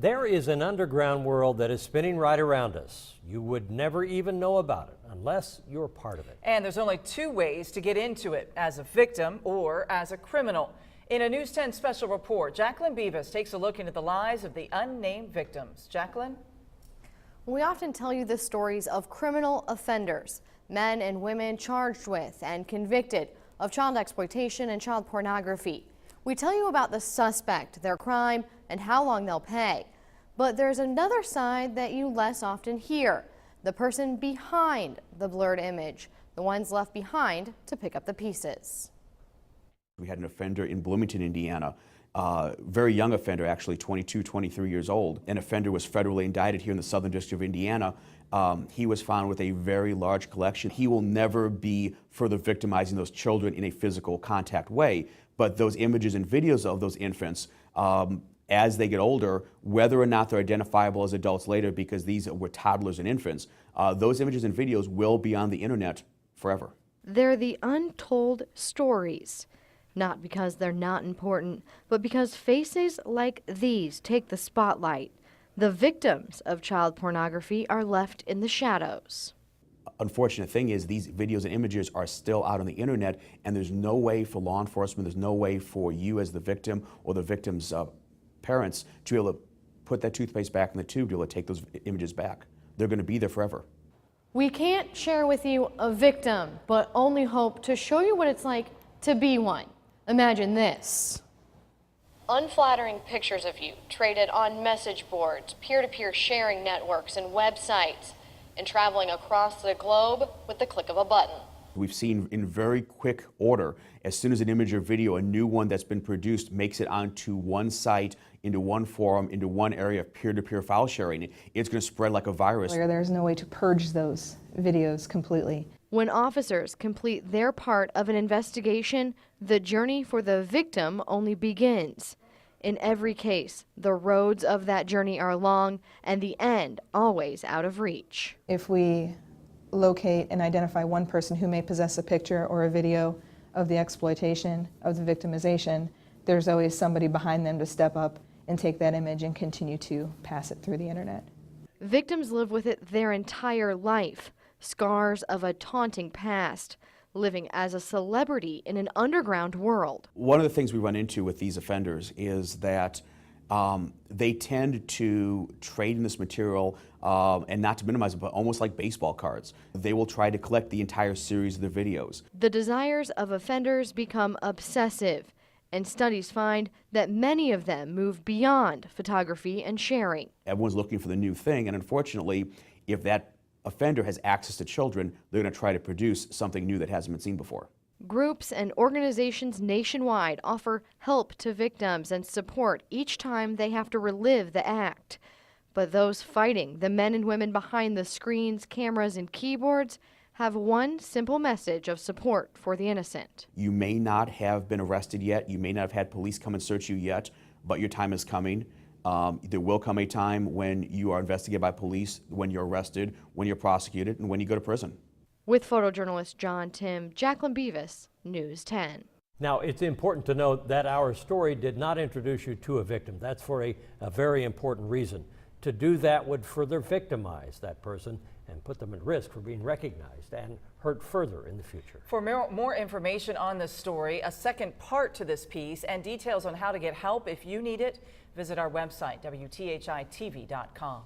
There is an underground world that is spinning right around us. You would never even know about it unless you're part of it. And there's only two ways to get into it, as a victim or as a criminal. In a News 10 special report, Jacqueline Beavis takes a look into the lives of the unnamed victims. Jacqueline? We often tell you the stories of criminal offenders, men and women charged with and convicted of child exploitation and child pornography. We tell you about the suspect, their crime, and how long they'll pay. But there's another side that you less often hear, the person behind the blurred image, the ones left behind to pick up the pieces. We had an offender in Bloomington, Indiana, very young offender, actually 22, 23 years old. An offender was federally indicted here in the Southern District of Indiana. He was found with a very large collection. He will never be further victimizing those children in a physical contact way, but those images and videos of those infants, as they get older, whether or not they're identifiable as adults later because these were toddlers and infants, those images and videos will be on the internet forever. They're the untold stories. Not because they're not important, but because faces like these take the spotlight. The victims of child pornography are left in the shadows. Unfortunate thing is these videos and images are still out on the internet, and there's no way for law enforcement, there's no way for you as the victim or the victim's parents to be able to put that toothpaste back in the tube to be able to take those images back. They're going to be there forever. We can't share with you a victim, but only hope to show you what it's like to be one. Imagine this. Unflattering pictures of you traded on message boards, peer-to-peer sharing networks and websites, and traveling across the globe with the click of a button. We've seen in very quick order, as soon as an image or video, a new one that's been produced makes it onto one site, into one forum, into one area of peer-to-peer file sharing. It's going to spread like a virus. There's no way to purge those videos completely. When officers complete their part of an investigation, the journey for the victim only begins. In every case, the roads of that journey are long and the end always out of reach. If we locate and identify one person who may possess a picture or a video of the exploitation, of the victimization, there's always somebody behind them to step up and take that image and continue to pass it through the internet. Victims live with it their entire life. Scars of a taunting past, living as a celebrity in an underground world. One of the things we run into with these offenders is that they tend to trade in this material, and not to minimize it, but almost like baseball cards. They will try to collect the entire series of the videos. The desires of offenders become obsessive, and studies find that many of them move beyond photography and sharing. Everyone's looking for the new thing, and unfortunately, if that offender has access to children, they're going to try to produce something new that hasn't been seen before. Groups and organizations nationwide offer help to victims and support each time they have to relive the act. But those fighting, the men and women behind the screens, cameras, and keyboards, have one simple message of support for the innocent. You may not have been arrested yet, you may not have had police come and search you yet, but your time is coming. There will come a time when you are investigated by police, when you're arrested, when you're prosecuted, and when you go to prison. With photojournalist John Tim, Jacqueline Beavis, News 10. Now, it's important to note that our story did not introduce you to a victim. That's for a very important reason. To do that would further victimize that person and put them at risk for being recognized and hurt further in the future. For more information on this story, a second part to this piece, and details on how to get help if you need it, visit our website, WTHI-TV.com.